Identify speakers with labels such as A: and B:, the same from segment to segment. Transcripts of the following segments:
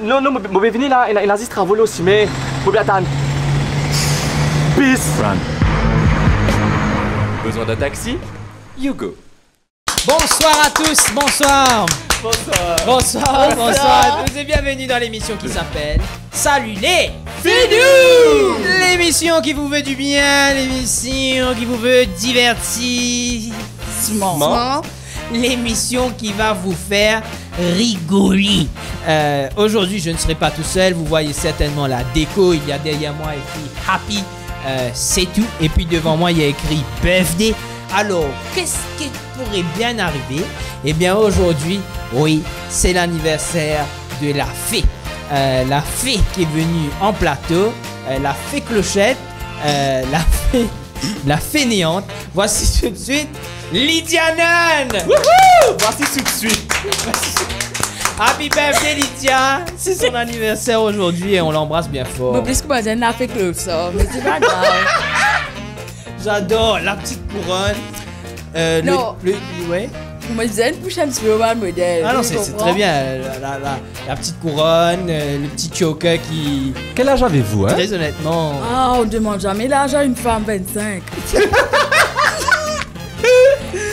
A: Non, je vais venir là, il a juste travaillé aussi, mais je vais attendre. Peace.
B: Run.
A: Besoin d'un taxi? You go.
C: Bonsoir à tous, bonsoir. Bonsoir à tous et bienvenue dans l'émission qui s'appelle Salut les Fidous. L'émission qui vous veut du bien, l'émission qui vous veut divertissement, l'émission qui va vous faire rigoler. Aujourd'hui, je ne serai pas tout seul, vous voyez certainement la déco, il y a derrière moi écrit Happy, c'est tout, et puis devant moi il y a écrit Birthday. Alors, qu'est-ce qui pourrait bien arriver? Eh bien, aujourd'hui, oui, c'est l'anniversaire de la fée. La fée qui est venue en plateau, la fée clochette, la fée néante. Voici tout de suite Lydia Nunn.
A: Wouhou! Voici tout de suite.
C: Happy birthday Lydia. C'est son anniversaire aujourd'hui et on l'embrasse bien fort.
D: Mais plus que moi, j'ai n'a fait que ça, mais c'est pas grave.
C: J'adore la petite couronne.
D: Non.
C: Ouais.
D: Moi, je disais une couche un petit peu mal modèle.
C: Ah non, c'est très bien. La petite couronne, le petit choker qui.
A: Quel âge avez-vous, hein?
C: Très honnêtement.
D: Ah, on demande jamais l'âge à une femme 25.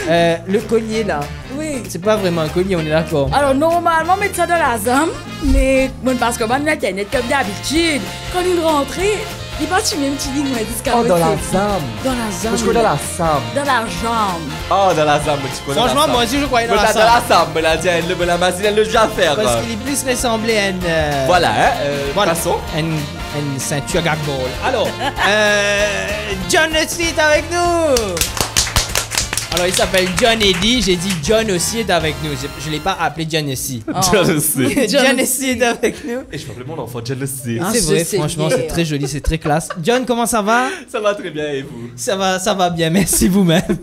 C: Le collier là.
D: Oui.
C: C'est pas vraiment un collier, on est d'accord.
D: Alors, normalement, on met ça dans la zame, mais bon, parce que moi, Internet, comme d'habitude, quand il rentrait, il va sur une petite ligne,
A: Oh, dans la zame.
D: Dans la zame.
A: Je connais la zame.
D: Dans la jambe.
A: Oh, dans la zame, tu connais.
C: Franchement, moi aussi je croyais dans la
A: Dans
C: salle.
A: la zame, mais la machine, elle le déjà faire.
C: Parce qu'il est plus ressemblé à une.
A: Voilà, hein.
C: Voilà.
A: Passons.
C: Une ceinture gag ball. Alors, John Leslie est avec nous. Alors, il s'appelle John Eddy. J'ai dit John aussi est avec nous. Je ne l'ai pas appelé John Leslie.
D: Oh.
A: John aussi.
C: John Leslie est avec nous.
A: Et je m'appelle mon enfant John aussi.
C: C'est vrai, franchement, c'est très joli, c'est très classe. John, comment ça va?
A: Ça va très bien, et vous?
C: Ça va bien, merci vous-même.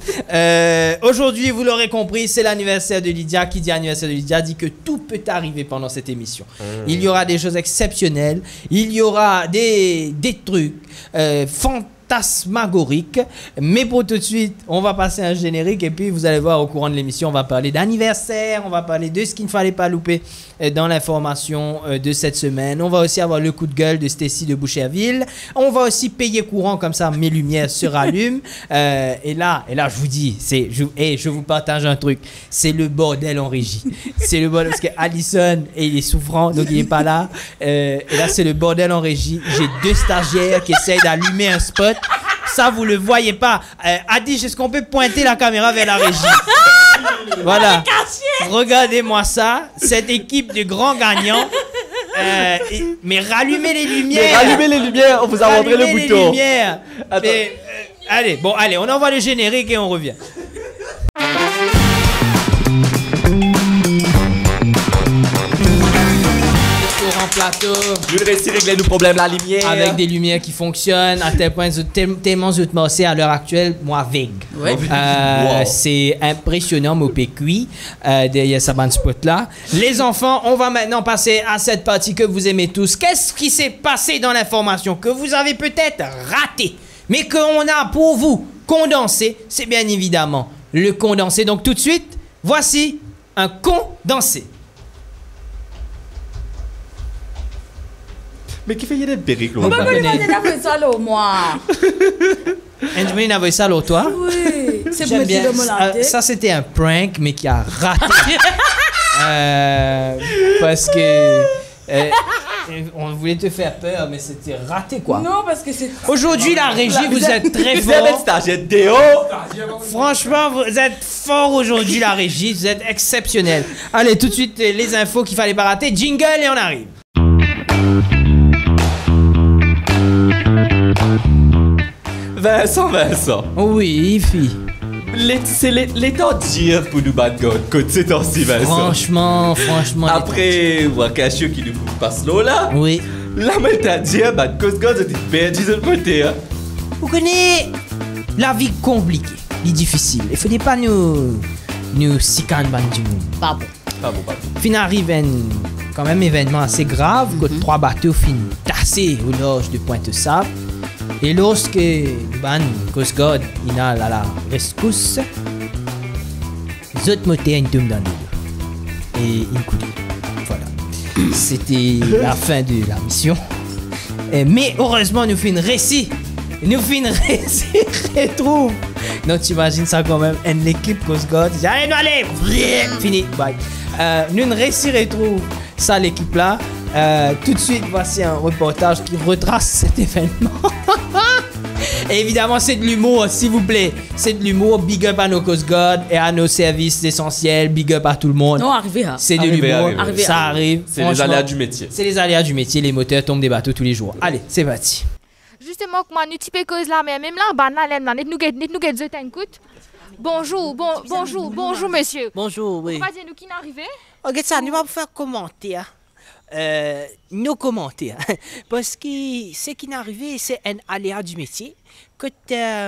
C: Aujourd'hui, vous l'aurez compris, c'est l'anniversaire de Lydia. Qui dit anniversaire de Lydia dit que tout peut arriver pendant cette émission. Il y aura des choses exceptionnelles, il y aura des trucs fantasmagoriques. Mais pour tout de suite, on va passer un générique et puis vous allez voir au courant de l'émission, on va parler d'anniversaire, on va parler de ce qu'il ne fallait pas louper dans l'information de cette semaine. On va aussi avoir le coup de gueule de Stacy de Boucherville. On va aussi payer courant, comme ça mes lumières se rallument. Et là, je vous dis, je vous partage un truc. C'est le bordel en régie. C'est le bordel parce que Allison, il est souffrant, donc il n'est pas là. Et là, c'est le bordel en régie. J'ai 2 stagiaires qui essayent d'allumer un spot. Ça, vous le voyez pas. Adish, est-ce qu'on peut pointer la caméra vers la régie? Voilà. Regardez-moi ça. Cette équipe de grands gagnants. Mais rallumez les lumières.
A: On vous a montré le bouton.
C: Allez, on envoie le générique et on revient. En plateau.
A: Je vais réussir à régler nos problèmes, la lumière.
C: Avec des lumières qui fonctionnent, à tel point, tellement c'est à l'heure actuelle, moi, vague.
D: Ouais.
A: Wow.
C: C'est impressionnant, mon PQI, derrière sa bande spot-là. Les enfants, on va maintenant passer à cette partie que vous aimez tous. Qu'est-ce qui s'est passé dans l'information que vous avez peut-être raté, mais qu'on a pour vous condensé? C'est bien évidemment le condensé. Donc tout de suite, voici un condensé.
A: Mais qui fait y a des perruques,
D: On
A: là?
D: va pas fait ça, là, moi.
C: Angelina n'a vu ça l'autre toi?
D: Oui. C'est
C: J'aime
D: pour
C: bien.
D: dire de me
C: Ça c'était un prank mais qui a raté. Parce que on voulait te faire peur mais c'était raté quoi.
D: Non, parce que c'est.
C: Aujourd'hui la régie vous êtes très
A: Vous êtes
C: fort.
A: stagiaire Déo.
C: Franchement vous êtes fort aujourd'hui la régie, vous êtes exceptionnel. Allez tout de suite les infos qu'il fallait pas rater. Jingle et on arrive.
A: Vincent.
C: Oui fille.
A: C'est l'état dire pour nous battre contre ces temps-ci, Vincent.
C: Franchement.
A: Après, Wakashio qui nous passe là.
C: Oui.
A: Là, mais t'as dit, bah, cause God, t'es perdu de l'autre côté, hein.
C: Vous connaissez la vie compliquée, la difficile. Il faut pas nous sican ban du monde.
D: Pas bon.
C: Fin arrive quand même événement assez grave que 3 bateaux finissent tassés au large de Pointe-Sable. Et lorsque ban Coast Guard il a la rescousse, les autres moteurs ils tombent dans l'eau et ils coulent. Voilà. c'était la fin de la mission. Mais heureusement, nous fait une récit. Nous fait une récit retrouve. Donc, tu imagines ça quand même. Et l'équipe Coast Guard, allez, fini, bye. Nous, une récit retrouve ça, l'équipe-là. Tout de suite, voici un reportage qui retrace cet événement. Et évidemment, c'est de l'humour, s'il vous plaît. C'est de l'humour. Big up à nos Coast Guard et à nos services essentiels. Big up à tout le monde.
D: Non, arrivé. Hein.
C: C'est de l'humour. Ça arrive.
A: C'est les aléas du métier.
C: C'est les aléas du métier. Les moteurs tombent des bateaux tous les jours. Allez, c'est parti.
B: Justement, comment nous type cause là, mais même là, banal, net nous get écoute. Bonjour, bonjour, monsieur.
E: Bonjour, oui.
B: Pourquoi dire nous qui n'arrivez?
E: Ok, ça, nous allons faire commenter.
C: Nos commentaires.
E: Parce que ce qui est arrivé, c'est un aléa du métier. Quand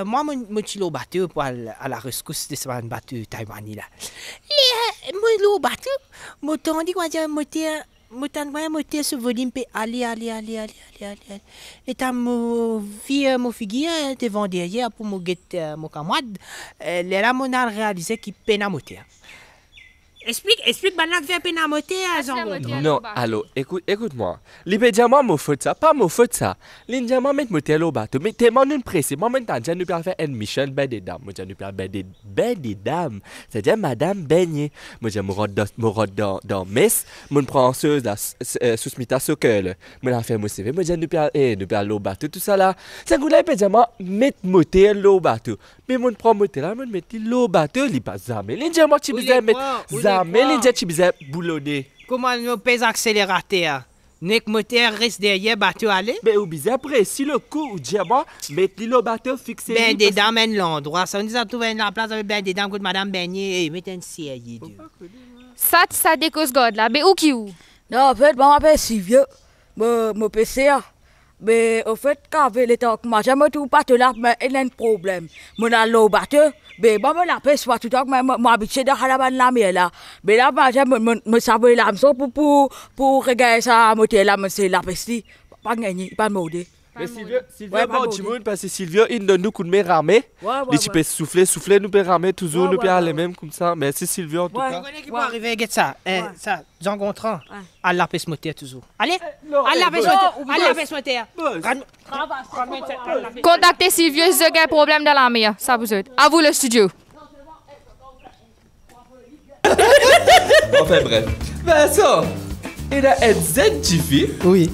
E: moi, je suis au bateau pour aller à la rescousse de ce bateau taïwanais là. Et moi, au bateau, je tendis quoi dire, moteur ce volume peut aller. Et t'as mon figure devant derrière pour me guetter mon camarade. Là, mon a réalisé qu'il peine à moteur. Explique, maintenant que tu peine à moteur,
A: Non, allô, écoute-moi. L'ibédiamment, mon faute ça, pas mon faute ça. L'indiamment, met motel au bateau, mais tellement une presse. Moi, maintenant, je nous faire une mission ben des dames. Moi, je nous faire ben des dames. C'est-à-dire, madame Beignet. Moi, je me rôde dans messe. Moi, je prends sous mita socle. Moi, je fais mon CV. Moi, je nous faire l'eau bateau, tout ça là. C'est un coup là, ibédiamment, mettre motel au bateau. Mais moi, je prends motel là, moi, je mets l'eau bateau, il passe jamais. L'indiamment, tu me mettre mais les gens qui bisaient boulonner.
E: Comment nous pèse accélérateur? Nek moteur reste derrière bateau aller?
A: Mais ou bizarre après, si le coup ou diamant, mettre le bateau fixé.
E: Ben des dames en l'endroit. Ça nous a trouvé la place avec ben des dames comme madame Beignet. Mettez une série.
B: Ça des cause God là, mais où qui où?
D: Non, en fait, je m'appelle Sylvie. Mon PC. Mais au fait, quand il temps que moi, je me trouve pas tout là, mais il y a un problème. Mon allô au bateau, mais moi, je l'appelle soit tout le temps, mais moi, habitué de la mer là. Mais là, moi, je me savais la maison pour regarder ça à moitié là, mais c'est la peste. Pas gagné, pas maudit.
A: Mais Sylvia, bon, du monde, parce que Sylvia, il donne nous coup de main ramé. Les tu peux souffler, nous peux ramer toujours, nous peux aller même comme ça. Mais c'est Sylvia en tout cas.
E: Vous connaissez qui peut arriver, get ça. Ça, Jean Gontran, à la peste moteur toujours. Allez, à la peste moteur.
B: Contactez Sylvie si vous avez un problème dans la mer. Ça vous aide. À vous le studio.
A: Enfin bref. Vincent, il y a un ZGV
C: Oui.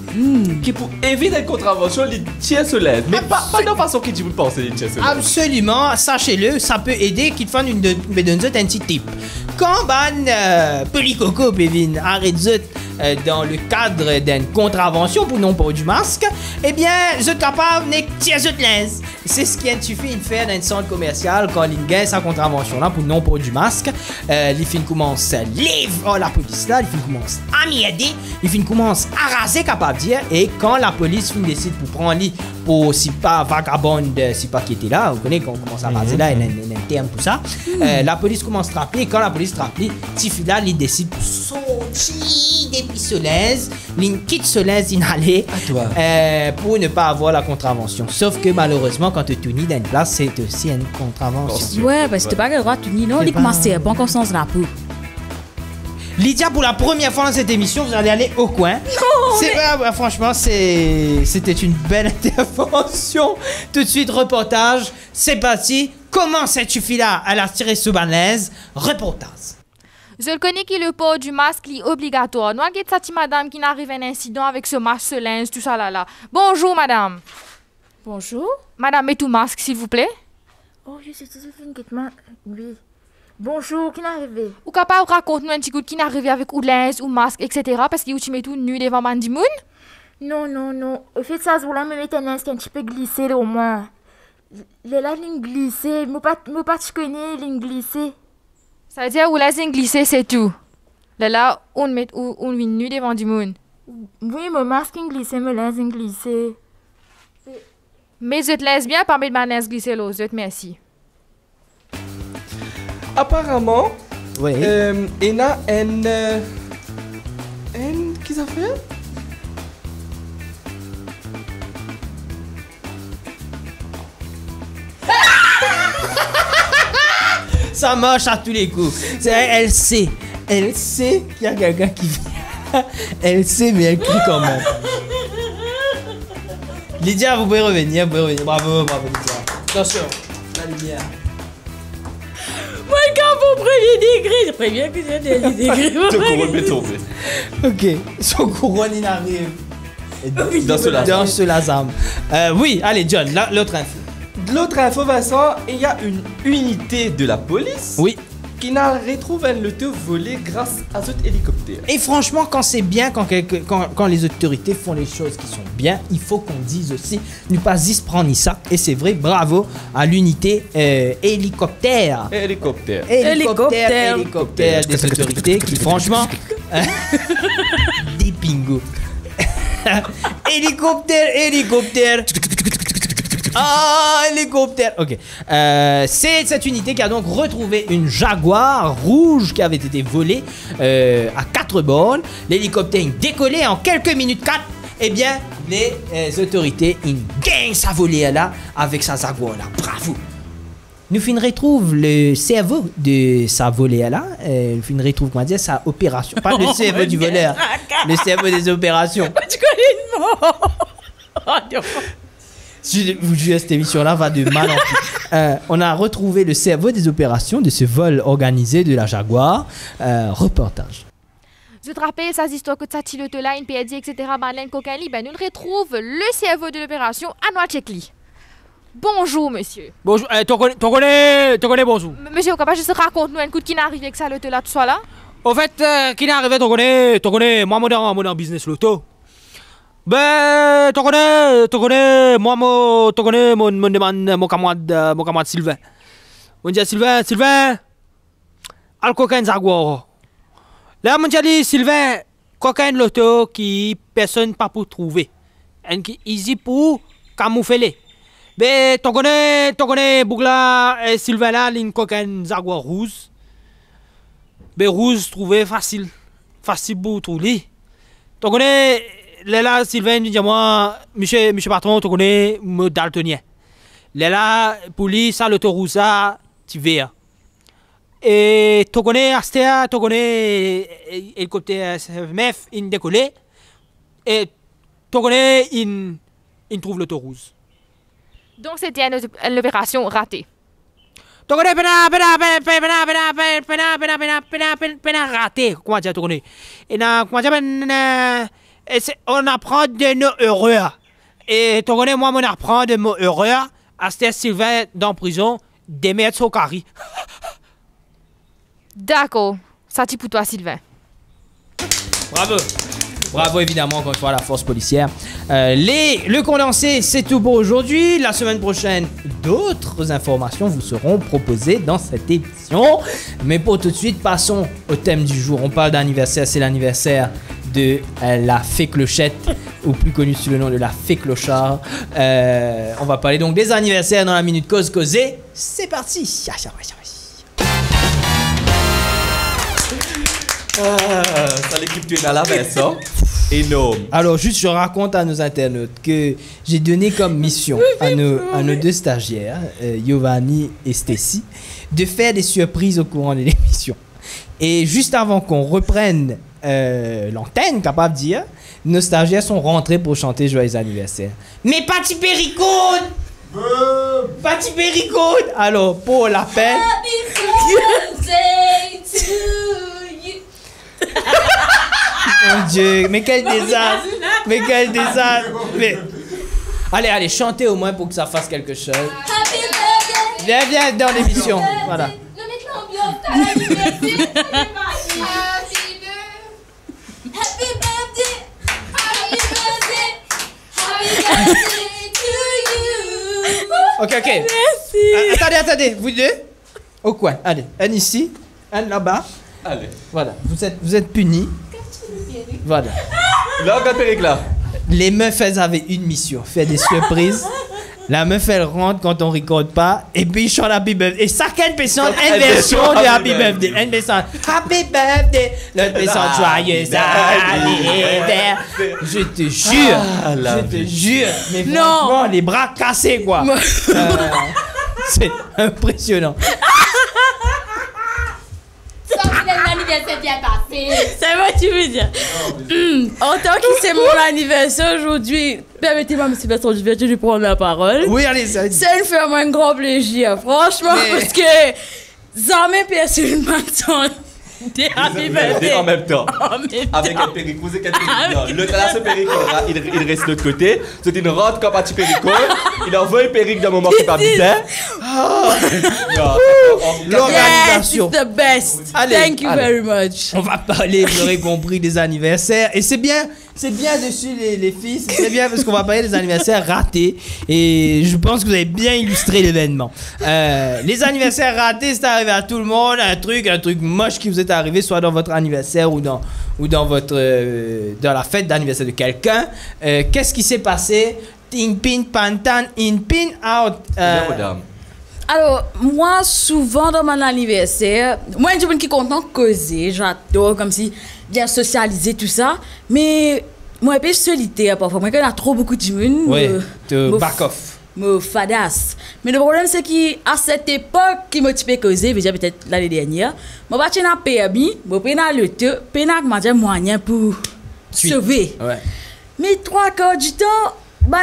A: qui pour éviter une contravention, il tient se lève. Mais pas de la façon qu'il dit vous pensez, il tient se lève.
C: Absolument, sachez-le, ça peut aider qu'il fasse un petit type. Quand Pelicoco Pévin arrête dans le cadre d'une contravention pour non-port du masque, eh bien, vous êtes capable de tirer de l'aise. C'est ce qu'il suffit de faire dans un centre commercial quand il gagne sa contravention là pour non-port du masque. Les filles commencent à livrer la police là, les filles commencent à m'aider, les filles commencent à raser, capable de dire. Et quand la police décide pour prendre lui pour si pas vagabonde, si pas qui était là, vous connaissez quand on commence à raser là, il y a un terme tout ça. La police commence à rappeler, et quand la police rappelle, Tifi là, il décide pour sortir des pistolets, il quitte Solèze inhalé pour ne pas avoir la contravention. Sauf que malheureusement, quand tu tournes dans une place, c'est aussi une contravention.
D: Ouais, parce que tu n'as pas le droit de tourner, non? Il commence à pas encore sans drapeau.
C: Lydia, pour la première fois dans cette émission, vous allez aller au coin. Non, franchement, c'était une belle intervention. Tout de suite, reportage. C'est parti. Comment cette fille-là, elle a tiré sous banlaise? Reportage.
B: Je le connais qui le port du masque est obligatoire. Nous avons cette madame qui n'arrive à un incident avec ce masque, ce linge, tout ça là. Bonjour, madame.
F: Bonjour.
B: Madame, mettez tout masque, s'il vous plaît.
F: Oh, je sais une petite oui. Bonjour, qui est arrivé?
B: Ou capable de raconter nous un petit coup qui est arrivé avec ou linge, ou masque, etc. Parce que tu mets tout nu devant Mandy Moon?
F: Non. Au fait, ça, je voulais me mettre un linge qui est un petit peu glissé là au moins. Les là, ligne glissée. Moi, pas tu connais, ligne glissée.
B: Ça veut dire ou la ligne glissée, c'est tout. Là, on met ou nu devant Mandy Moon.
F: Oui, mon masque est glissé, mon linge est glissé.
B: Mais je te laisse bien parmi de ma linge glissée là, je te merci.
A: Apparemment,
C: oui.
A: Il y a qu'est-ce que ça fait?
C: Ça marche à tous les coups. Elle sait qu'il y a quelqu'un qui vient. Elle sait, mais elle crie quand même. Lydia, vous pouvez revenir, Bravo, Lydia. Attention, la lumière.
D: Moi, quand vous premier degré, je préviens que j'ai des degrés.
A: Te couronne est tombé.
C: Ok, son couronne, il arrive.
A: Dans ce
C: lasam. Oui, allez, John, l'autre info.
A: L'autre info, Vincent, il y a une unité de la police
C: Oui.
A: qui n'a retrouvé un loto volé grâce à cet hélicoptère.
C: Et franchement, quand c'est bien, quand les autorités font les choses qui sont bien, il faut qu'on dise aussi ne pas y se prendre ni ça. Et c'est vrai, bravo à l'unité hélicoptère des autorités qui, franchement, des pingos. Hélicoptère. Ah, hélicoptère. Ok. C'est cette unité qui a donc retrouvé une Jaguar rouge qui avait été volée à 4 bornes. L'hélicoptère est décollé en quelques minutes 4. Eh bien, les autorités, ils gagnent sa volée là avec sa Jaguar là. Bravo. Nous retrouve le cerveau de sa volée là. Nous retrouve, comment dire, sa opération. Pas le cerveau du voleur. Le cerveau des opérations.
D: Tu connais une mort.
C: Je vous jure, cette émission-là va de mal en pis. On a retrouvé le cerveau des opérations de ce vol organisé de la Jaguar. Reportage.
B: Je te rappelle, ça histoire que ça tire là, une PID, etc. Madeleine Coquinli, ben nous retrouve le cerveau de l'opération à Noachekli. Bonjour, monsieur.
E: Bonjour, t'en connais bonjour.
B: Monsieur, capable juste raconte-nous un coup de qui n'est arrivé avec ça, le là, tout ça là.
E: Au fait, qui n'est arrivé, t'en connais, moi, mon business loto. Ben, t'en connais, moi, mon demande, mon camarade Sylvain. On dit Sylvain, al cocaïne Jaguar. Là, on dit Sylvain, cocaïne loto qui personne pas pour trouver. Et qui easy pour camoufler. Ben, t'en connais, Bougla, Sylvain là, une cocaïne Jaguar rouge. Ben, rouge, trouver facile pour trouver. T'en connais, là, Sylvain dit moi, monsieur patron, t'en connais, me daltonien. Là, pour lui, ça, l'auto rouge, ça, tu verras. Et t'en connais, Astea, t'en connais, hélicoptère SFMF, il décollé. Et t'en connais, il trouve l'auto rouge.
B: Donc c'était une opération ratée.
E: Tu connais raté, comment dire, tu connais. Et comment dire, on apprend de nos erreurs. Et tu connais, moi, on apprend de nos erreurs. Astea Sylvain dans prison, des mètres au carré.
B: D'accord, ça t'y pour toi, Sylvain.
C: Bravo évidemment encore une fois à la force policière. Le condensé, c'est tout pour aujourd'hui. La semaine prochaine, d'autres informations vous seront proposées dans cette émission. Mais pour tout de suite, passons au thème du jour. On parle d'anniversaire, c'est l'anniversaire de la fée clochette, ou plus connue sous le nom de la fée clochard. On va parler donc des anniversaires dans la Minute Cause Causée. C'est parti.
A: Ça l'équipe tu es dans la Vincent. Énorme.
C: Alors juste je raconte à nos internautes que j'ai donné comme mission à nos deux stagiaires, Giovanni et Stacy, de faire des surprises au courant de l'émission. Et juste avant qu'on reprenne l'antenne, capable de dire, nos stagiaires sont rentrés pour chanter Joyeux anniversaire. Mais Patti Péricone, Patti Péricone. Alors pour la peine. Mon Dieu, mais quel désastre! Mais quel désastre! Mais... Allez, chantez au moins pour que ça fasse quelque chose. Viens dans l'émission. Voilà. Ok. Merci. Attendez, vous deux. Au coin. Allez, un ici, un là-bas.
A: Allez.
C: Voilà, vous êtes punis. Voilà.
A: Là, regarde Péricla.
C: Les meufs, elles avaient une mission, faire des surprises. La meuf, elle rentre quand on ne recorde pas. Et puis, ils chantent Happy Birthday. Et chacune personne une version de Happy Birthday. Une personne Happy Birthday. L'autre personne Joyeux anniversaire. Je te jure. Mais franchement, les bras cassés, quoi. C'est impressionnant.
F: Sorti de l'anniversaire.
B: qu'elle s'est bien passée.
D: C'est moi qui veux dire. En tant que c'est mon anniversaire aujourd'hui, permettez-moi, M. Bertrand Duvert, de lui prendre la parole.
C: Oui, allez, ça.
D: Ça me fait un grand plaisir, franchement,
C: Mais-
D: parce que jamais personne m'attend.
A: En même temps. Avec un péricot, c'est quel péricot? L'autre là, ce péricot, il reste de l'autre côté. C'est une rentre comme un petit péricot. Il envoie un péric d'un moment qui n'est pas bizarre.
C: L'organisation.
D: Yes, it's the best.
C: Allez,
D: Thank you
C: allez.
D: very much.
C: On va parler, vous l'aurez compris, des anniversaires. Et c'est bien dessus les filles. C'est bien parce qu'on va parler des anniversaires ratés. Et je pense que vous avez bien illustré l'événement. Les anniversaires ratés, c'est arrivé à tout le monde. Un truc moche qui vous est arrivé, soit dans votre anniversaire ou dans la fête d'anniversaire de quelqu'un. Qu'est-ce qui s'est passé? In pin, pantan, in pin, out.
A: Madame.
D: Alors, moi, souvent dans mon anniversaire, moi, je suis content de causer, j'adore, comme si bien socialiser, tout ça. Mais moi, je suis solitaire parfois. Moi, quand il y a trop beaucoup de monde,
C: Ouais,
D: me
C: back off.
D: me fadasse. Mais le problème, c'est qu'à cette époque, qui m'a typé causer, déjà peut-être l'année dernière, je vais acheter un permis, je vais prendre le temps, prendre un moyen pour sauver.
C: Ouais.
D: Mais 3 quarts du temps,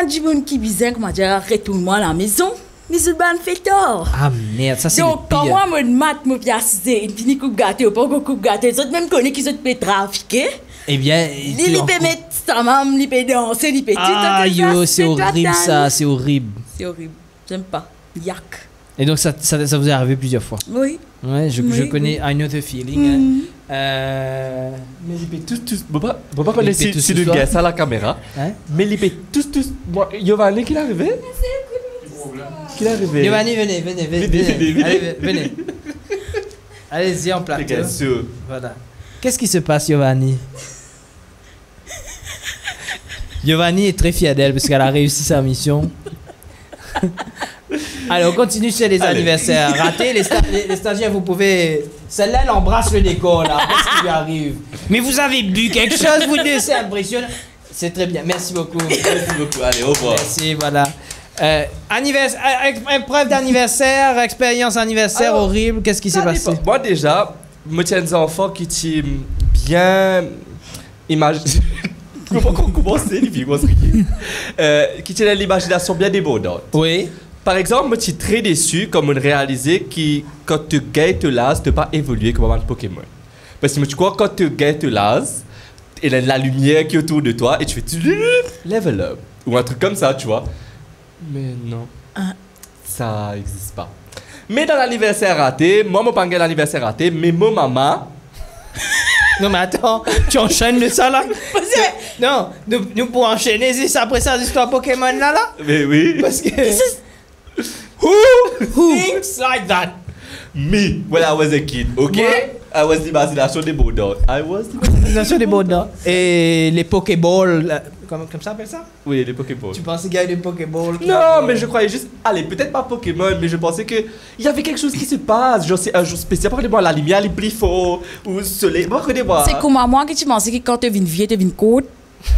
D: du monde qui bizarre, comment dire, retourne-moi à la maison, mais c'est ban fait tort.
C: Ah merde, ça c'est
D: Donc,
C: le
D: quand
C: pire.
D: moi, je me piace, une fini coupe gâtée ou pas une coupe gâtée, les autres même connaissent qu'ils ont fait trafiquer.
C: Eh bien,
D: Ils peuvent mettre sa maman, ils peuvent danser, ils peuvent tout.
C: ah
D: tout, tout,
C: yo,
D: tout,
C: c'est
D: tout,
C: horrible
D: tout,
C: ça, c'est horrible.
D: C'est horrible. J'aime pas. Yak.
C: Et donc ça vous est arrivé plusieurs fois.
D: Oui.
C: Ouais, je
D: Oui,
C: connais I know the feeling. Hein.
A: Mais il peut tous. Bon, pas connaître
C: Il fait tous
A: si
C: ce
A: le
C: soir.
A: gars ça à la caméra.
C: Hein?
A: Mais il peut tous. Moi, Giovanni, qui est arrivé? Qui est arrivé?
C: Giovanni, venez.
A: Venez.
C: Allez, venez. Allez-y en plateau.
A: Bien sûr.
C: Voilà. Qu'est-ce qui se passe, Giovanni? Giovanni est très fière d'elle parce qu'elle a réussi sa mission. Allez, on continue sur les anniversaires ratés. Les stagiaires, vous pouvez... Celle-là, elle embrasse le décor, là. Qu'est-ce qui lui arrive? Mais vous avez bu quelque chose, vous deux, c'est impressionnant. C'est très bien, merci beaucoup.
A: Merci beaucoup. Allez, au revoir.
C: Merci, voilà. Épreuve d'anniversaire, expérience anniversaire
A: Alors,
C: horrible, qu'est-ce qui s'est
A: Ça
C: passé?
A: dépend. Moi, déjà, moi, j'ai des enfants qui sont bien imaginés. Comment commencer, les filles, qui ont l'imagination bien débordante.
C: Oui.
A: Par exemple, moi, je suis très déçu comme on réalisait que quand tu gagnes te lases, tu n'as pas évolué comme un Pokémon. Parce que moi, tu crois que quand tu gagnes te lases, il y a la lumière qui est autour de toi et tu fais level up. Ou un truc comme ça, tu vois. Mais non. Ça n'existe pas. Mais dans l'anniversaire raté, moi, je ne pas l'anniversaire raté, mais mon maman.
C: Non, mais attends, tu enchaînes de ça là? Non, nous pouvons enchaîner après ça, l'histoire Pokémon là?
A: Mais oui.
C: Parce que. Who thinks like that?
A: Me, when I was a kid, okay?
C: Ouais.
A: I was l'imagination débordante. I was
C: L'imagination des bonheurs. Et les Pokéballs, là, comme ça appelle ça?
A: Oui, les Pokéballs.
C: Tu pensais qu'il y avait des Pokéballs?
A: Non, mais je croyais juste. Allez, peut-être pas Pokémon, mais je pensais qu'il y avait quelque chose qui se passe. Genre, c'est un jour spécial. Regardez-moi, la lumière, les plus fort. Ou le soleil. Regardez-moi.
D: C'est comme à moi que tu pensais que quand tu viens vieille, tu viens courte.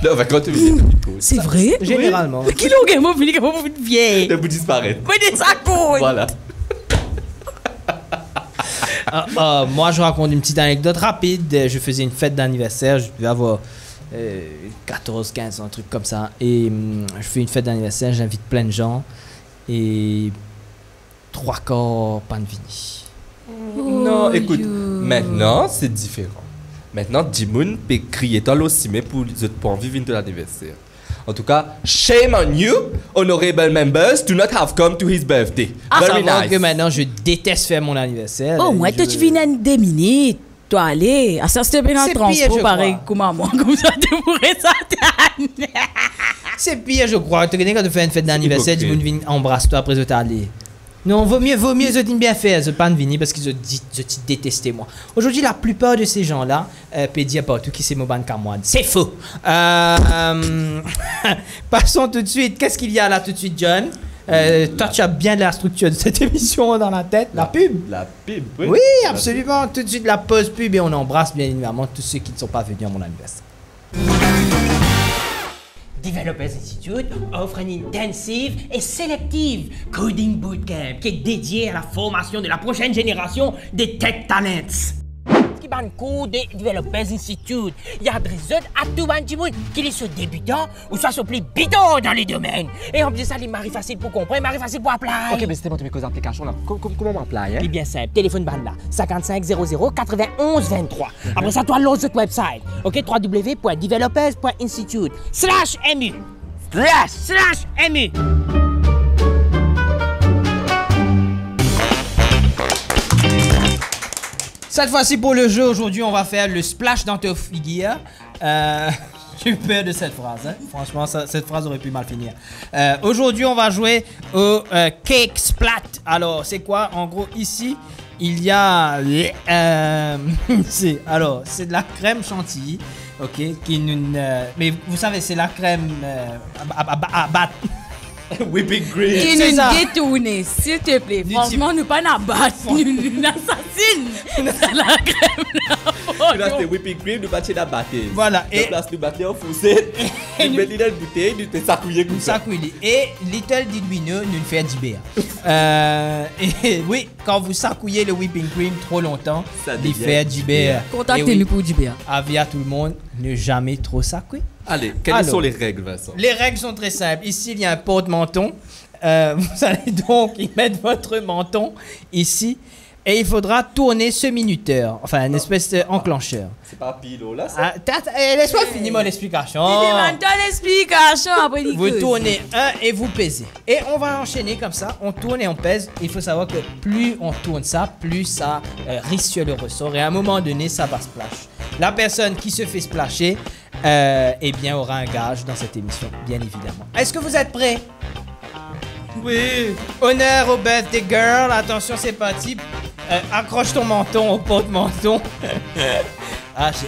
A: Non, enfin, quand tu viens,
D: C'est vrai?
C: Généralement.
D: Qui l'ont gagné, mon fini, comment vous êtes vieille?
A: de vous disparaître.
D: Prenez ça courte.
A: Voilà.
C: Moi, je raconte une petite anecdote rapide. Je faisais une fête d'anniversaire. Je devais avoir 14, 15 ans, un truc comme ça. Et je fais une fête d'anniversaire. J'invite plein de gens. Et 3 quarts pain de vini.
A: Non, écoute, maintenant, c'est différent. Maintenant, Jimoun peut crier dans l'ossimé pour les autres pour vivre de l'anniversaire. En tout cas, shame on you, honorable members, do not have come to his birthday. Very
C: Savoir
A: nice.
C: que maintenant, je déteste faire mon anniversaire.
D: Oh, moi, toi, tu viens des minutes. Toi, allez. À ça, c'était bien un
C: C'est pire,
D: transport
C: je
D: pareil
C: crois.
D: comme à moi. Comme ça, tu pourrais ça.
C: C'est pire, je crois. Tu connais quand tu fais une fête d'anniversaire, tu
A: hypocrite.
C: viens embrasse-toi après je t'aller. Non, vaut mieux, je t'aime bien faire, je pas de vini parce que je t'ai détesté moi. Aujourd'hui, la plupart de ces gens-là, peut dire partout qui c'est mon ban comme moi. C'est faux. Passons tout de suite. Qu'est-ce qu'il y a là tout de suite, John? Toi, tu as bien la structure de cette émission dans la tête. La pub.
A: La pub, oui.
C: Oui, absolument. Tout de suite, la pause pub et on embrasse bien évidemment tous ceux qui ne sont pas venus à mon anniversaire.
E: Developers Institute offre un intensive et sélective Coding Bootcamp qui est dédié à la formation de la prochaine génération des Tech Talents. Ce qui ban cours de Developers Institute. Il y a des autres à tout ban du monde qui sont débutants ou soit sont plus bidons dans les domaines. Et en plus ça, il m'arrive facile pour comprendre, il m'arrive facile pour appeler.
A: Ok, mais c'était pour mes applications là. Comment m'appeler, hein?
E: C'est bien simple, téléphone ban là, 55 00 91 23. Après ça, toi, l'autre website, ok, www.developers.institute/mu. /mu.
C: Cette fois-ci pour le jeu, aujourd'hui on va faire le splash dans tes figures. J'ai peur de cette phrase, hein. Franchement cette phrase aurait pu mal finir. Aujourd'hui on va jouer au cake splat. Alors c'est quoi? En gros ici il y a c'est de la crème chantilly, ok, mais vous savez c'est la crème à battre.
A: Whipping cream.
D: Qui
C: C'est
D: nous
C: ça.
D: détourne, s'il te plaît. Franchement, nous pas n'abattre, nous assassine. La crème là.
A: Là, c'était whipping cream, nous battions la bâtée.
C: Voilà,
A: Et
C: et
A: place, nous battions en fourchette. Nous mettons dans une bouteille, nous te sacouillons comme ça.
C: ça couille. Et Little did we know, nous ne fait d'ibéa. Et oui, quand vous sacouillez le whipping cream trop longtemps,
A: Ça
C: il
A: devient
C: fait d'ibéa.
D: Contactez-nous pour du bien.
C: Avis à tout le monde, ne jamais trop sacouiller.
A: Allez, quelles
C: Alors.
A: sont les règles, Vincent?
C: Les règles sont très simples. Ici, il y a un porte-menton. Vous allez donc y mettre votre menton ici. Et il faudra tourner ce minuteur. Enfin, une espèce d'enclencheur.
A: C'est pas pilo là, ça?
C: Laisse-moi finir mon explication.
D: Il demande ton explication après les
C: Vous tournez un et vous pesez. Et on va enchaîner comme ça. On tourne et on pèse. Il faut savoir que plus on tourne ça, plus ça risque sur le ressort. Et à un moment donné, ça va splash. La personne qui se fait splasher, eh bien, aura un gage dans cette émission, bien évidemment. Est-ce que vous êtes prêts?
A: Oui.
C: Honneur au birthday girl. Attention, c'est parti. Accroche ton menton au porte-menton. Ah, j'ai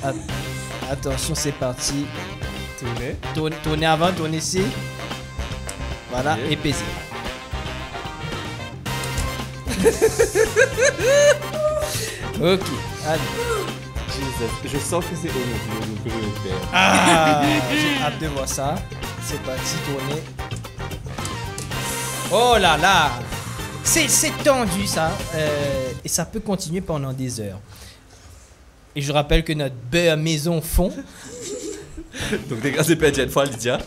C: hâte. Attention, c'est parti. Tournez avant, tournez ici. Voilà,
A: Ok.
C: et pesez. Ok, allez.
A: Jesus, je sens que c'est aujourd'hui que je vais faire.
C: Ah, j'ai hâte de voir ça. C'est parti, tournez. Oh là là. C'est tendu ça. Et ça peut continuer pendant des heures. Et je rappelle que notre beurre maison fond.
A: Donc, dès que c'est pas une fois, Lydia.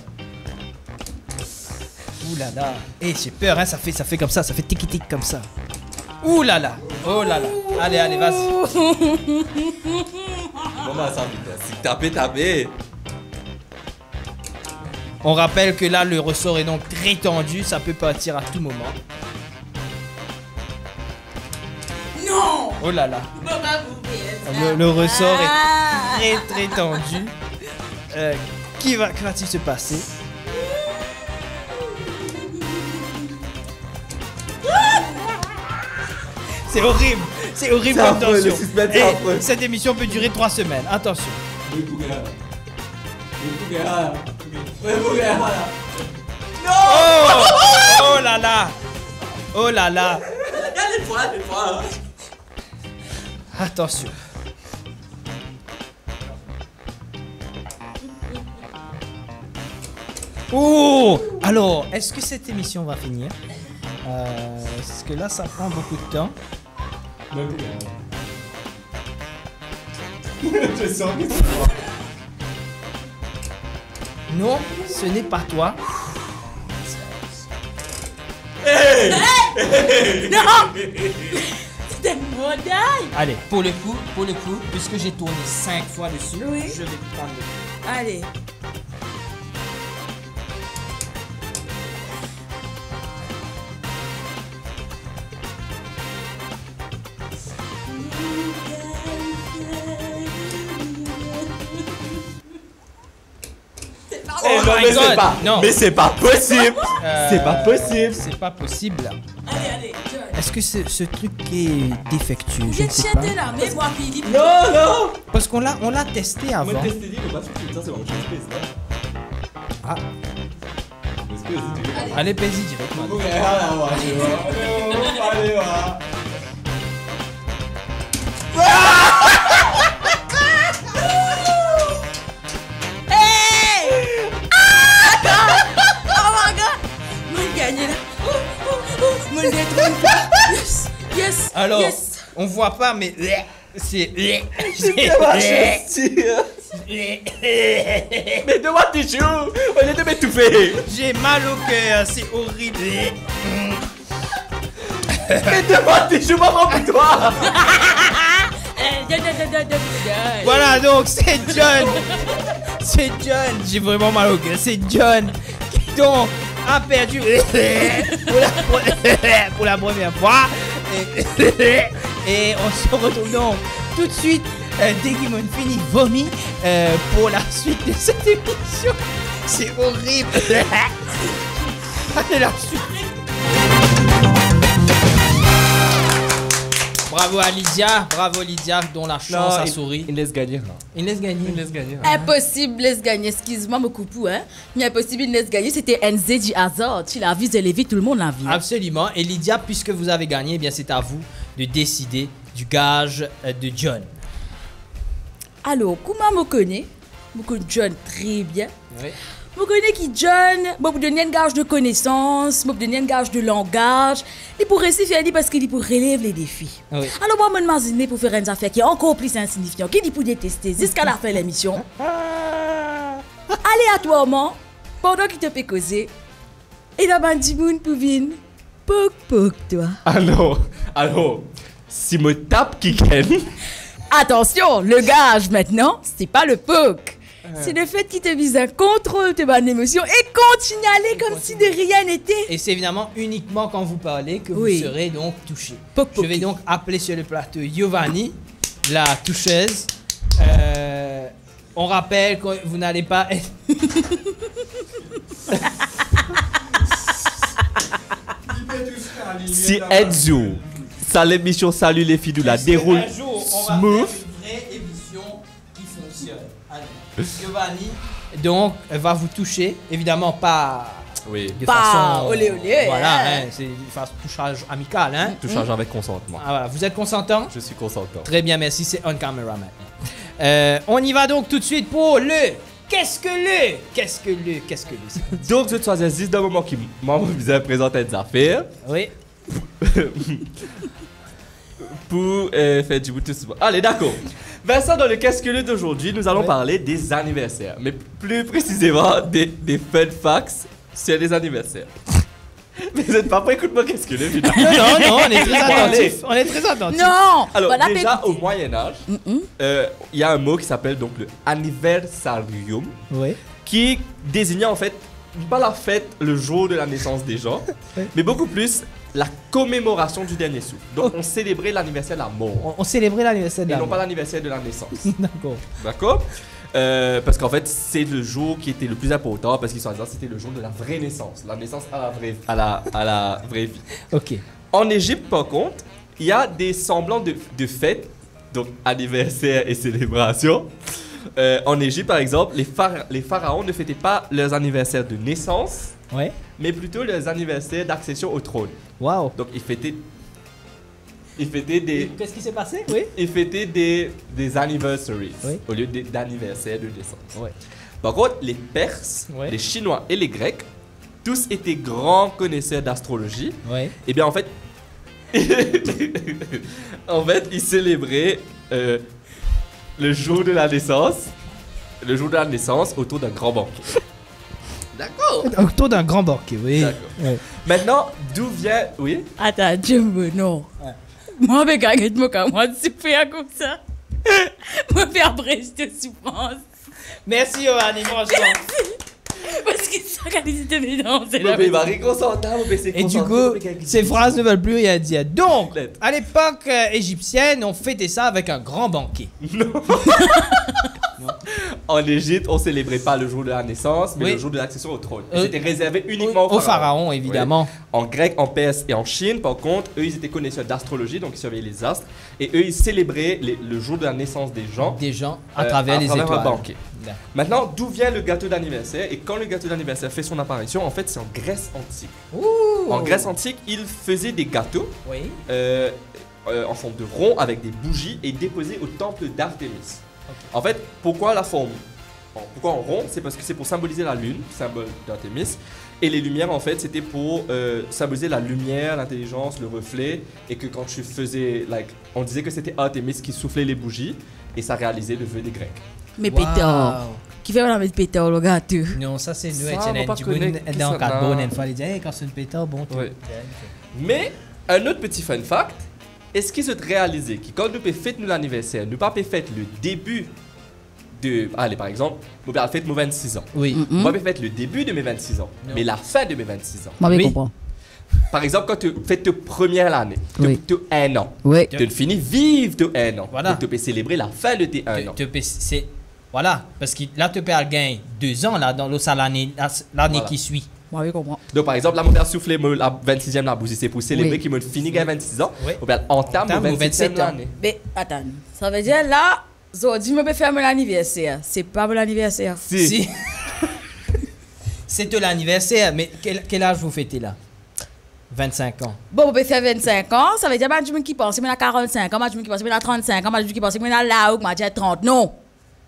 C: Ouh là là. Et j'ai peur, hein, ça fait comme ça fait tic-tic comme ça. Ouh là là. Oh là là. Allez, vas-y.
A: Comment ça, vite? Si tapez.
C: On rappelle que là, le ressort est donc très tendu. Ça peut partir à tout moment.
D: Non.
C: Oh là là.
D: Maman,
C: Le ressort est très tendu. Que va-t-il se passer? C'est horrible. C'est horrible
A: C'est
C: comme
A: affreux,
C: tension.
A: le suspense, c'est
C: Et
A: affreux.
C: cette émission peut durer 3 semaines. Attention. Oh là là. Oh là là. Attention. Oh! Alors, est-ce que cette émission va finir? Parce que là, ça prend beaucoup de temps.
A: Je sens que c'est moi.
C: Non, ce n'est pas toi.
D: c'était mon dingue.
C: Allez, pour le coup, puisque j'ai tourné 5 fois dessus,
D: Oui.
C: je vais prendre le...
D: Allez.
A: Oh non,
C: my
A: mais
C: God.
A: c'est pas.
C: Non.
A: Mais c'est pas possible. C'est pas possible.
C: C'est pas possible.
D: Allez, John.
C: Est-ce que ce truc est défectueux? Je
D: J'ai
C: ne sais pas.
D: chanté là, mais moi, Philippe.
A: Non.
C: Parce qu'on l'a testé avant.
A: Moi, tester, mais pas tout ça, c'est vraiment chose là.
C: Ah,
A: Est-ce que si tu veux.
C: allez, paye-y directement.
A: Allez, va.
D: Oh my god! Moi, j'ai gagné là. Moi, j'ai détruit. Yes! Yes!
C: Alors,
D: Yes!
C: on voit pas, mais C'est.
A: Mais de moi tu joues. On est de m'étouffer.
C: J'ai mal au cœur, c'est horrible.
A: Mais de moi tu joues, maman, pour toi.
C: Voilà, donc c'est John. C'est John. J'ai vraiment mal au cœur. C'est John qui donc a perdu pour la première fois. Et on se retrouve donc tout de suite dès qu'ils m'ont fini vomi pour la suite de cette émission. C'est horrible. Allez, la suite. Bravo à Lydia, dont la chance a souri.
A: Il laisse gagner.
C: Il laisse gagner.
D: Impossible, laisse gagner. Excuse-moi, mon coupou, hein. Mais impossible, il laisse gagner. C'était NZ du hasard. Tu l'as vu, je l'ai vu, tout le monde l'a vu.
C: Absolument. Et Lydia, puisque vous avez gagné, eh bien c'est à vous de décider du gage de John.
D: Alors, comment me connaît? Me connaît John très bien.
C: Oui.
D: Je connais qui John, je vous donner un gage de connaissance, je vous donner un gage de langage. Il pourrait s'y faire parce qu'il pour relever les défis.
C: Oui.
D: Alors moi, je m'imagine pour faire une affaire qui est encore plus insignifiant, qui dit pour détester jusqu'à la fin de l'émission. Aléatoirement, pendant qu'il te fait causer, il a un petit monde pour venir. Poc, toi.
A: Alors, si me tape qui ken.
D: Attention, le gage maintenant, c'est pas le poke. C'est le fait qu'il te vise un contrôle de bonne émotion et continue à aller comme si de rien n'était.
C: Et c'est évidemment uniquement quand vous parlez que
D: Oui.
C: vous serez donc touché.
D: Poc,
C: Je vais donc appeler sur le plateau Giovanni, la toucheuse. On rappelle que vous n'allez pas être...
A: Si Enzo, ça l'émission Salut les filles, nous la déroule
C: Un jour, on va
A: smooth.
C: faire une vraie émission qui fonctionne. Alors, Giovanni, donc, va vous toucher. Évidemment, pas
A: Oui.
C: de
D: Pas
C: façon...
D: olé, olé,
C: Voilà,
D: hein.
C: hein, c'est une touchage amical. Hein.
A: Tout change avec consentement.
C: Ah, voilà. Vous êtes consentant?
A: Je suis consentant.
C: Très bien, merci. C'est on camera maintenant. On y va donc tout de suite pour le... Qu'est-ce que le...
A: Donc, je te choisis juste d'un moment qui moi vous avez présenté des affaires
C: Oui.
A: pour faire du bout tout souvent. Allez, d'accord. Vincent, dans le Qu'est-ce que le d'aujourd'hui, nous allons
C: Ouais.
A: parler des anniversaires. Mais plus précisément, des fun facts sur les anniversaires. Mais vous n'êtes pas prêts, écoute-moi, qu'est-ce que le putain.
C: Non, on est très attentif. On est très attentif.
D: Non.
A: Alors,
D: voilà,
A: déjà,
D: petit-
A: au Moyen-Âge, il y a un mot qui s'appelle donc le anniversarium,
C: Oui.
A: qui désignait en fait pas la fête le jour de la naissance des gens,
C: Ouais.
A: mais beaucoup plus la commémoration du dernier souffle. Donc on célébrait l'anniversaire de la mort
C: On célébrait l'anniversaire de
A: et
C: la
A: non pas
C: mort.
A: l'anniversaire de la naissance.
C: D'accord.
A: D'accord. Parce qu'en fait c'est le jour qui était le plus important parce qu'ils sont disant c'était le jour de la vraie naissance, la naissance à la vraie vie.
C: Ok.
A: En Égypte par contre, il y a des semblants de fêtes, donc anniversaire et célébration. En Égypte par exemple, les pharaons ne fêtaient pas leurs anniversaires de naissance,
C: Ouais.
A: mais plutôt leurs anniversaires d'accession au trône.
C: Waouh.
A: Donc ils fêtaient des
C: Qu'est-ce qui s'est passé? Oui.
A: ils fêtaient des anniversaries
C: Oui.
A: au lieu d'anniversaires de naissance.
C: Ouais.
A: Par contre, les Perses,
C: Ouais.
A: les Chinois et les Grecs, tous étaient grands connaisseurs d'astrologie.
C: Ouais.
A: Et bien en fait, ils célébraient le jour de la naissance autour d'un grand banquet. D'accord.
C: Autour d'un grand banquet, oui.
A: D'accord.
C: Ouais.
A: Maintenant, d'où vient... Oui.
D: Attends, Jumbo, non.
C: Ouais.
D: Moi, je vais moi comme moi, souffrir comme ça. Moi, faire brèche de souffrance.
C: Merci, Giovanni, franchement.
D: Parce que ça, quand ils étaient dedans, c'est
A: Mon
D: la
A: père, Marie consentant, mon père, c'est
C: Et du
A: consentant,
C: coup,
A: mon père,
C: ces phrases ne veulent plus rien dire. Donc,
A: Complète.
C: à l'époque égyptienne, on fêtait ça avec un grand banquet.
A: En Égypte, on célébrait pas le jour de la naissance, mais
C: Oui.
A: le jour de l'accession au trône.
C: Euh,
A: C'était réservé uniquement
C: Au pharaon, évidemment.
A: Oui. En grec, en perse et en Chine, par contre, eux, ils étaient connaisseurs d'astrologie, donc ils surveillaient les astres. Et eux, ils célébraient le jour de la naissance des gens
C: Des gens à travers les
A: un
C: étoiles.
A: banquet.
C: D'accord.
A: Maintenant, d'où vient le gâteau d'anniversaire? Et quand le gâteau d'anniversaire fait son apparition, en fait, c'est en Grèce antique.
C: Ouh.
A: En Grèce antique, ils faisaient des gâteaux
C: Oui.
A: en forme de rond avec des bougies et déposés au temple d'Artémis. En fait, pourquoi la forme Pourquoi en rond? C'est parce que c'est pour symboliser la lune, symbole d'Artémis. Et les lumières, en fait, c'était pour symboliser la lumière, l'intelligence, le reflet. Et que quand tu faisais, on disait que c'était Artémis qui soufflait les bougies. Et ça réalisait le vœu des Grecs.
D: Mais pétard. Qui fait mettre pétard, le gâteau?
C: Non, ça c'est nous,
A: Ça,
C: Etienne.
A: on va pas
C: Du
A: connaître
C: coup,
A: qui
C: dans
A: ça
C: quatre
A: n'a-
C: bonnes, il fallait dire, hey, quand c'est une pétard, bon, tout.
A: Ouais. Mais, un autre petit fun fact, est-ce qu'ils ont réalisé que quand nous fêtons l'anniversaire, nous pas fêter le début de... Allez, par exemple, nous fêtons mes 26 ans.
C: Oui.
A: Nous pas fêter le début de mes 26 ans,
C: Non.
A: mais la fin de mes 26 ans.
D: Moi, je
C: Oui.
D: comprends.
A: Par exemple, quand tu fais ta première année,
D: Oui.
A: tu as 1 an.
D: Oui.
A: Tu finis vivre de 1 an.
C: Voilà.
A: Donc, tu peux célébrer la fin de tes 1 an.
C: C'est voilà, parce que là tu perds gain 2 ans là dans l'année
A: Voilà.
C: qui suit.
D: Moi, je comprends.
A: Donc, par exemple, la mon père soufflé la 26e la bougie, c'est pour célébrer
D: Oui.
A: qu'il m'a fini à 26 ans.
C: Oui.
A: On va entame
C: Entame
A: le
C: au 27
A: 27e
C: ans.
A: l'année.
D: Mais attends, ça veut dire là, aujourd'hui, je peux faire mon anniversaire. C'est pas mon anniversaire.
C: Si. C'est l'anniversaire, mais quel âge vous fêtez là? 25 ans.
D: Bon, on peut faire 25 ans, ça veut dire que je qui pense que j'ai 45 ans, je qui pense que j'ai 35 ans, je qui pense que j'ai là où j'ai 30. Non.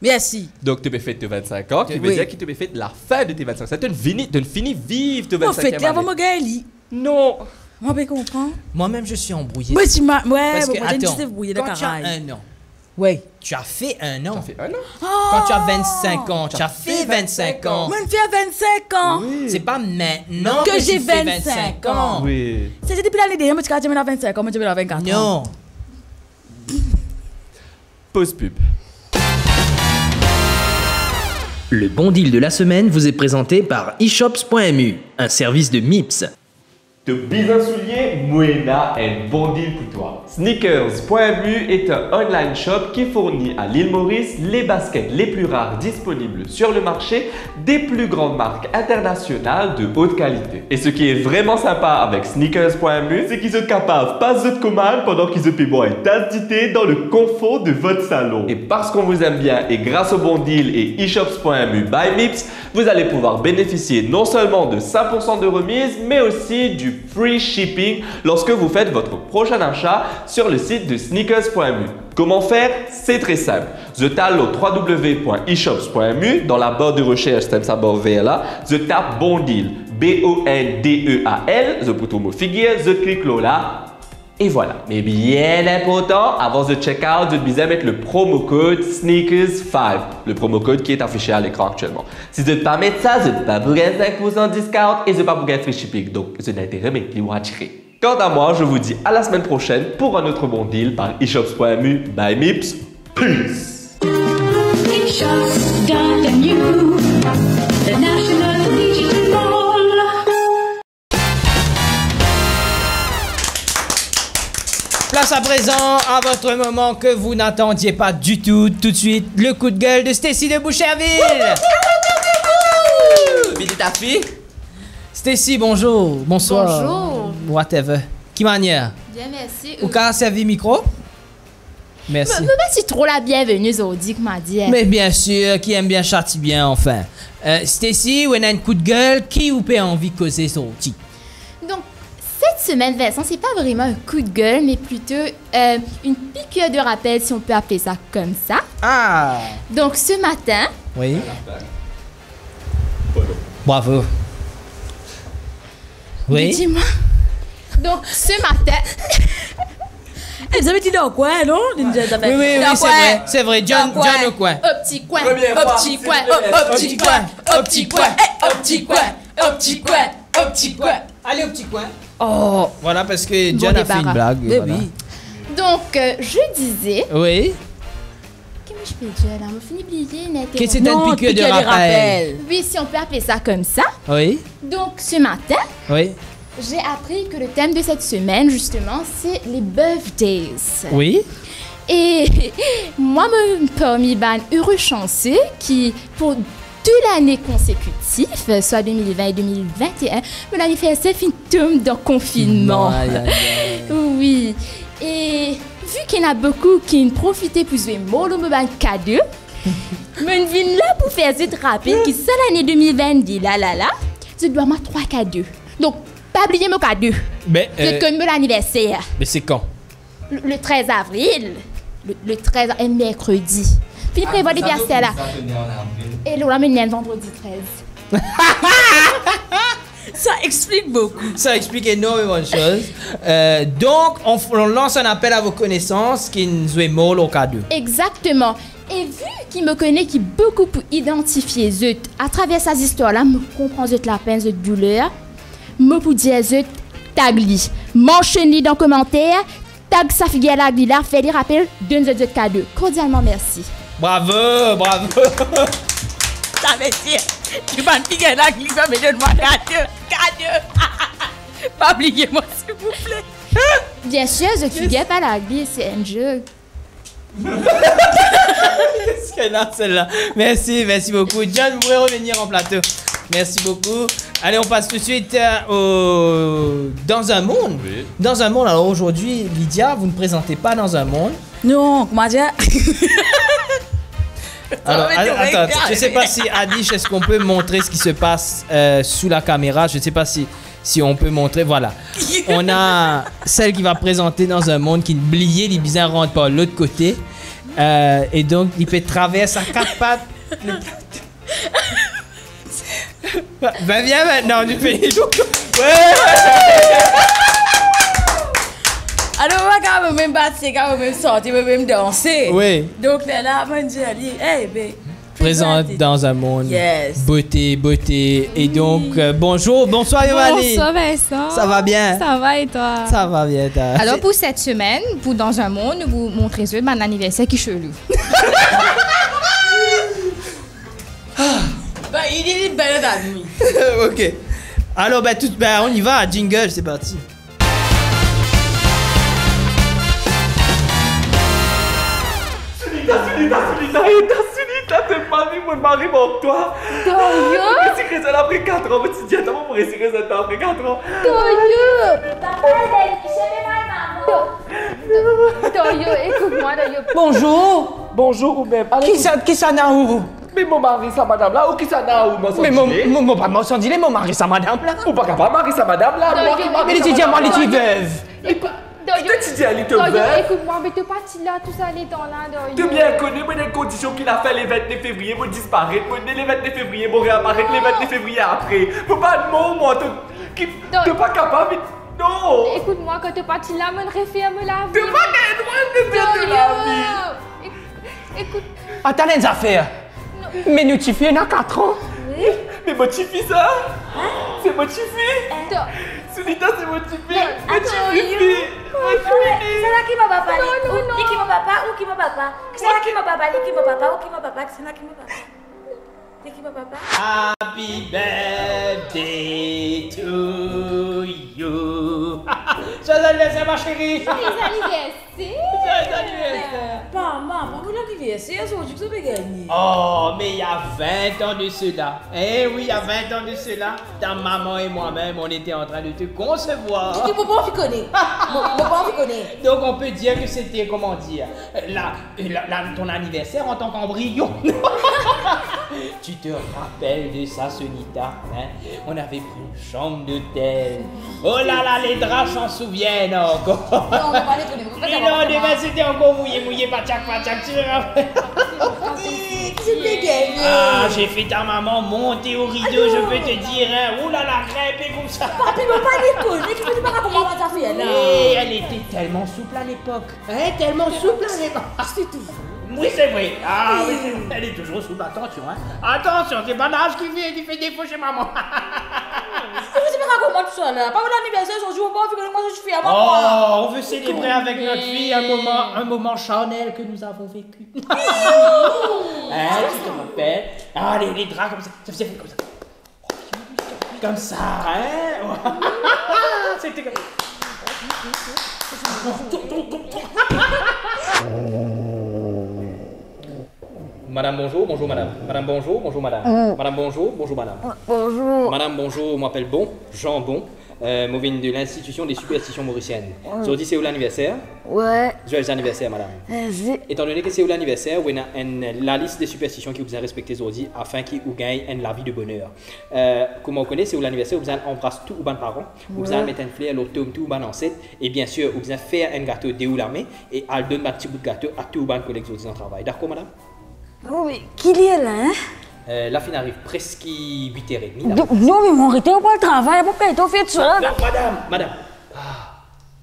D: Merci.
A: Donc, tu peux fêter tes 25 ans, qui veut
D: Oui.
A: dire que tu peux fêter la fin de tes 25 ans. C'est une fini vivre tes
D: En
A: 25e
D: fait, là,
A: année.
D: vous me gagnez.
A: Non.
D: Moi, je comprends.
C: Moi-même je suis embrouillé.
D: Moi, tu m'as. Ouais,
C: Parce
D: bon,
C: que
D: moi, j'ai une
C: attends,
D: petite brouillée de
C: quand tu as
D: caraïbes.
C: 1 an,
D: Oui.
C: tu as fait 1 an.
A: Ça fait 1 an.
C: Quand tu as 25 ans, tu as fait 25 ans.
D: Moi, je fais 25 ans.
C: C'est pas maintenant
D: Que
C: que
D: j'ai
C: tu fais
D: 25 ans.
A: Oui.
D: C'est depuis l'année dernière, moi, j'ai 25 ans, moi, j'ai 24 ans.
C: Non.
A: Pause pub.
G: Le bon deal de la semaine vous est présenté par eShops.mu, un service de MIPS.
A: De bizarres souliers, Moena est bon deal pour toi. Sneakers.mu est un online shop qui fournit à l'île Maurice les baskets les plus rares disponibles sur le marché des plus grandes marques internationales de haute qualité. Et ce qui est vraiment sympa avec Sneakers.mu, c'est qu'ils sont capables de passer de commande pendant qu'ils se paient une tasse de thé dans le confort de votre salon. Et parce qu'on vous aime bien et grâce au bon deal et eShops.mu by MIPS, vous allez pouvoir bénéficier non seulement de 5% de remise, mais aussi du free shipping lorsque vous faites votre prochain achat sur le site de sneakers.mu. Comment faire? C'est très simple. Je tape au www.eshops.mu. Dans la barre de recherche, c'est ça barre vert là. Je tape bon deal. B-O-N-D-E-A-L. Je peux tout me figurer. Je clique là. Et voilà. Mais bien important, avant de check out, de bien mettre le promo code SNEAKERS5. Le promo code qui est affiché à l'écran actuellement. Si vous ne pas mettre ça, vous ne pas vous gagner 5% de discount et vous ne pas vous gagner free shipping. Donc, c'est d'intérêt, mais vous attirer. Quant à moi, je vous dis à la semaine prochaine pour un autre bon deal par eShops.mu by MIPS. Peace!
H: eShops.mu, the National Digital Mall.
C: Place à présent à votre moment que vous n'attendiez pas du tout. Tout de suite, le coup de gueule de Stacy de Boucherville.
A: Bidi ta fille?
C: Stacy, bonjour. Bonsoir.
B: Bonjour.
C: Whatever. Qui manière?
B: Bien, merci.
C: Ou qu'a servi micro? Merci.
B: Me pas trop la bienvenue, Zodi, que m'a dit.
C: Mais bien sûr, qui aime bien châtie bien, enfin. Stacy, on a un coup de gueule, qui vous peut envie de causer son petit?
B: Donc, cette semaine, Vincent, c'est pas vraiment un coup de gueule, mais plutôt une piqûre de rappel, si on peut appeler ça comme ça.
C: Ah!
B: Donc, ce matin,
C: Oui. Bravo. Oui.
B: dis-moi. Donc, ce matin,
D: Vous avez dit dans quoi, non?
C: Oui, c'est vrai, John au coin.
B: au petit coin,
A: Première
B: au
A: fois,
B: petit
A: s'il
B: coin,
A: vous plaît.
B: au petit coin, au petit coin, au petit coin, au petit coin, au petit coin.
C: Allez au petit coin.
D: Oh,
C: Voilà, parce que John a fait une
B: débarras.
C: blague.
D: mais
C: voilà.
D: oui.
B: Donc, je disais...
C: Oui.
B: Qu'est-ce que je fais déjà là? On finit oublier net.
C: Que c'est un
D: Non,
C: piqûre de
D: piqûre de
C: rappel.
B: Oui, si on peut appeler ça comme ça.
C: Oui.
B: Donc, ce matin,
C: Oui.
B: j'ai appris que le thème de cette semaine, justement, c'est les birthdays.
C: Oui.
B: Et moi, parmi les heureux chanceux qui, pour 2 l'année consécutive, soit 2020 et 2021, mon anniversaire finit dans le confinement.
C: Aïe, aïe, aïe.
B: Oui. Et vu qu'il y en a beaucoup qui ont profité pour jouer mollo un cadeau, je viens là pour faire cette rappel qui, c'est l'année 2020, là, je dois avoir 3 cadeaux. Donc, pas oublier mon cadeau.
C: Mais,
B: C'est comme mon anniversaire.
C: mais c'est quand?
B: Le 13 avril. Le 13 est mercredi. Puis prévoir des pièces là. Et là, on amène vendredi 13.
D: Ça explique beaucoup.
C: Ça explique énormément de choses. Donc, on lance un appel à vos connaissances qui nous est mort au cas d'eux.
B: Exactement. Et vu qu'il me connaît, qui beaucoup pour identifier Zut, à travers ces histoires-là, me comprend Zut la peine, Zut douleur, me pour dire Zut, tag li. Mentionne-li dans les commentaires, tag sa figure la gli là, fait des rappels, donne Zut cadeau. Cordialement merci.
C: Bravo, bravo.
D: Ça veut dire, tu vas me piquer la glisse, mais donne-moi cadeau. Pas oublier moi, s'il vous plaît.
B: Bien sûr, Zut figure pas la gli, c'est un jeu.
C: Qu'est-ce qu'elle a celle-là? Merci beaucoup. John, vous pouvez revenir en plateau. Merci beaucoup. Allez, on passe tout de suite Dans un monde.
A: Oui.
C: Dans un monde, alors aujourd'hui, Lydia, vous ne présentez pas Dans un monde.
D: Non, comment dire?
C: Alors, attends, je ne sais pas si Adish, est-ce qu'on peut montrer ce qui se passe sous la caméra? Je ne sais pas si on peut montrer. Voilà. On a celle qui va présenter Dans un monde qui blié, les bizarres rentrent par l'autre côté. Et donc, il peut traverser à quatre pattes. Ben viens maintenant, tu fais
D: Alors, on va quand même battre, quand même sortir, même danser.
C: Oui.
D: Donc là, on dit, hey, ben.
C: Présente Dans un monde.
D: Yes.
C: Beauté. Et donc, bonjour, bonsoir Yovani.
I: Bonsoir Vincent.
C: Ça va bien?
I: Ça va et toi?
C: Ça va bien, toi.
B: Alors pour cette semaine, pour Dans un monde, nous vous montrez mon anniversaire qui est chelou.
D: Ben, il est belle dans nuit.
C: Ok. Alors, on y va, jingle, c'est parti.
A: Sunita, t'es mari, mon mari pour toi.
B: Doyo!
A: C'est que ça a pris 4 ans, mais tu dis, attends, pour essayer que ça a pris 4 ans.
B: Doyo, écoute-moi, Doyo.
A: Bonjour, ou même.
E: Qui ça n'a où?
A: Mais mon mari, sa madame là, ou qui ça n'a où, mon
E: Mais mon pas m'en dit mon mari, sa madame là.
A: Ou pas capable, mari, sa madame là.
E: Mais les étudiants, moi, les veuve.
A: Qui te dit, elle est te
B: Doyo,
A: veuve?
B: écoute-moi, mais t'es parti là, tout ça, les temps là, Doyo.
A: Tu bien connu, moi, les conditions qu'il a fait les 29 février, moi, disparaître. Moi, les 29 février, moi, réapparaître les 29 février après. Faut pas de mots, moi, t'es pas capable. Non!
B: Écoute-moi, quand t'es parti là, me réfère me la vie.
A: T'es pas capable de la vie.
B: Écoute.
E: Attends les affaires. Mais nous tu fais dans 4 ans.
A: Mais mon petit fils, ça? C'est mon petit fils? Sunita, c'est mon petit fils. Mon petit fils.
D: C'est là qui m'a papa. Non. Qui m'a papa ou qui m'a papa? C'est là qui m'a papa, qui m'a papa ou qui m'a papa? C'est là qui m'a papa. Qui m'a papa?
C: Happy birthday to you. Joyeux anniversaire, ma chérie.
B: Joyeux anniversaire.
C: Joyeux anniversaire.
D: Maman, pour l'anniversaire, aujourd'hui, vous avez gagné.
C: Oh, mais il y a 20 ans de cela. Eh oui, il y a 20 ans de cela. Ta maman et moi-même, on était en train de te concevoir.
D: Tu peux pas en connaître. Pas en connaître.
C: Donc on peut dire que c'était, comment dire, ton anniversaire en tant qu'embryon. Tu te rappelles de ça, Sunita, hein? On avait pris une chambre d'hôtel. Oh là là, les draps s'en souviennent encore.
D: Non, on va pas les connaître.
C: Et non, demain c'était encore mouillé, pachak, tu te rappelles?
D: C'était gagné.
C: Ah, j'ai fait ta maman monter au rideau, je peux te dire, hein? Oh là là, crêpe et comme ça.
D: Papi, ne pas les connaître. Tu peux pas comment ça fait là.
C: Et elle était tellement souple à l'époque. Hein? Tellement souple à l'époque.
D: C'est tout.
C: Oui, c'est vrai. Ah oui, elle est toujours souple. Attention, hein. Attention, c'est pas l'âge qui fait défaut chez maman.
D: Tu peux pas comment tout ça là. Pas l'anniversaire, aujourd'hui, on va faire comment je fais à maman.
C: Oh, on veut célébrer avec notre fille un moment charnel que nous avons vécu. Hein, tu te rappelles? Ah, les draps comme ça. Ça faisait comme ça. Comme ça, hein. C'était comme... Madame, bonjour, bonjour madame. Madame, bonjour, bonjour madame. Madame, bonjour, bonjour madame.
D: Bonjour.
C: Madame, bonjour, je m'appelle Bon, Jean Bon. Moi, je viens de l'Institution des superstitions mauriciennes. Aujourd'hui, c'est où l'anniversaire?
D: Ouais.
C: Joyeux anniversaire, madame.
D: Vas-y.
C: Étant donné que c'est où l'anniversaire, vous avez la liste des superstitions que vous avez respectées aujourd'hui afin que vous gagnez la vie de bonheur. Comme on connaît, c'est où l'anniversaire, vous embrassez tous vos parents, vous allez mettre un fleur, l'automne, tout vos ancêtres, et bien sûr, vous allez faire un gâteau de la main et à donner un petit bout de gâteau à tous vos collègues qui sont en travail. D'accord, madame?
D: Oh, mais qui est là, hein?
C: La fin arrive presque 8h30. Là.
D: Non, mais mon retour pour le travail, pourquoi ils t'ont fait ça?
C: Non, madame.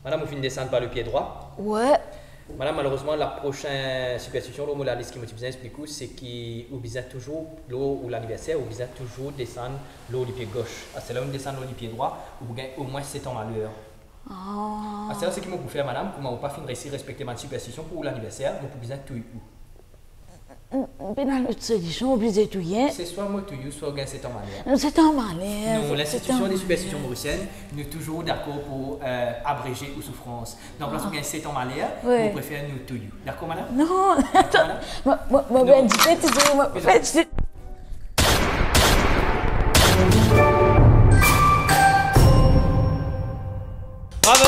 C: Madame, vous finissez de descendre par le pied droit.
D: Ouais.
C: Madame, malheureusement, la prochaine superstition, la liste qui m'a bien expliqué, c'est qu'on vise toujours l'eau ou l'anniversaire, on vise toujours descendre l'eau du pied gauche. C'est là où on descend l'eau du pied droit, où vous gagnez au moins 7 ans à l'heure. C'est là ce qu'il m'a fait, madame, pour ne pas finir ici respecter ma superstition pour l'anniversaire, vous pouvez tout où.
D: Mais dans l'autre solution, obligé de tout y
C: c'est soit moi tout soit gain 7 ans à l'heure.
D: C'est un malheur.
C: Non, l'institution des superstitions mauriciennes, nous sommes toujours d'accord pour abréger aux souffrances. Donc, lorsqu'on gagne 7 ans à l'heure, vous préférez nous tout you. D'accord, madame?
D: Non, attends. Moi, ben, dis-le,
C: Bravo!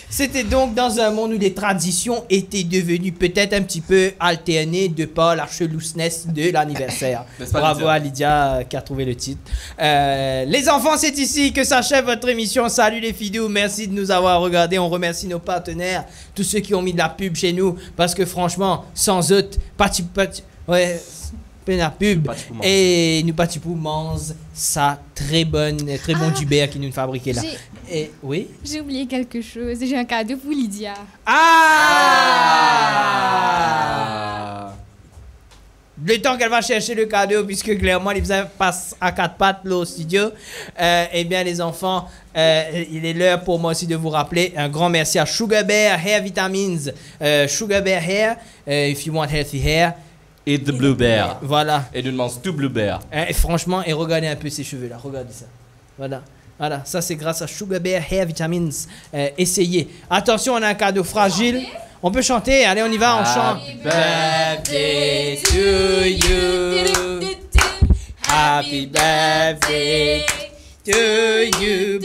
C: C'était donc dans un monde où les traditions étaient devenues peut-être un petit peu alternées de par la chelousness de l'anniversaire. Bravo à Lydia qui a trouvé le titre. Les enfants, c'est ici que s'achève votre émission. Salut les fidous, merci de nous avoir regardés. On remercie nos partenaires, tous ceux qui ont mis de la pub chez nous, parce que franchement, sans eux, ouais, la pub. Et nous Patipou mange ça très bon Dubert qui nous fabriquait là. Et oui.
B: J'ai oublié quelque chose. J'ai un cadeau pour Lydia.
C: Le temps qu'elle va chercher le cadeau, puisque clairement il passe à 4 pattes là au studio. Eh bien les enfants, il est l'heure pour moi aussi de vous rappeler un grand merci à Sugar Bear Hair Vitamins. Sugar Bear Hair, if you want healthy hair.
A: Et de Blue Bear.
C: Voilà.
A: Et nous demandons tout Blue Bear.
C: Et franchement, et regardez un peu ses cheveux là, regardez ça. Voilà, ça c'est grâce à Sugar Bear Hair Vitamins. Essayez. Attention, on a un cadeau fragile. On peut chanter, allez, on y va, on chante. Birthday to you. Happy birthday to you.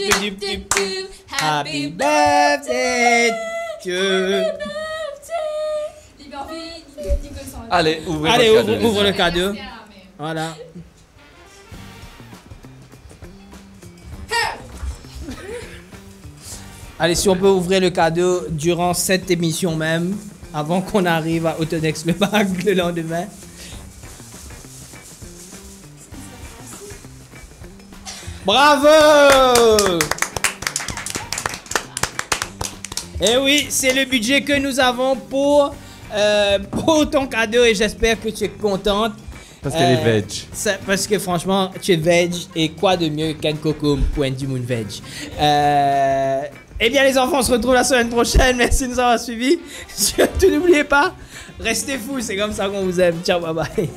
C: Happy birthday to you.
A: Allez, ouvre
C: le cadeau. Voilà. Allez, si on peut ouvrir le cadeau durant cette émission même, avant qu'on arrive à Autodex le bac le lendemain. Bravo! Eh oui, c'est le budget que nous avons pour ton cadeau et j'espère que tu es contente.
A: Parce qu'elle est veg.
C: Parce que franchement, tu es veg et quoi de mieux qu'un cocom pour un Moon veg. Eh bien les enfants, on se retrouve la semaine prochaine. Merci de nous avoir suivis. Surtout n'oubliez pas, restez fous, c'est comme ça qu'on vous aime. Ciao, bye bye.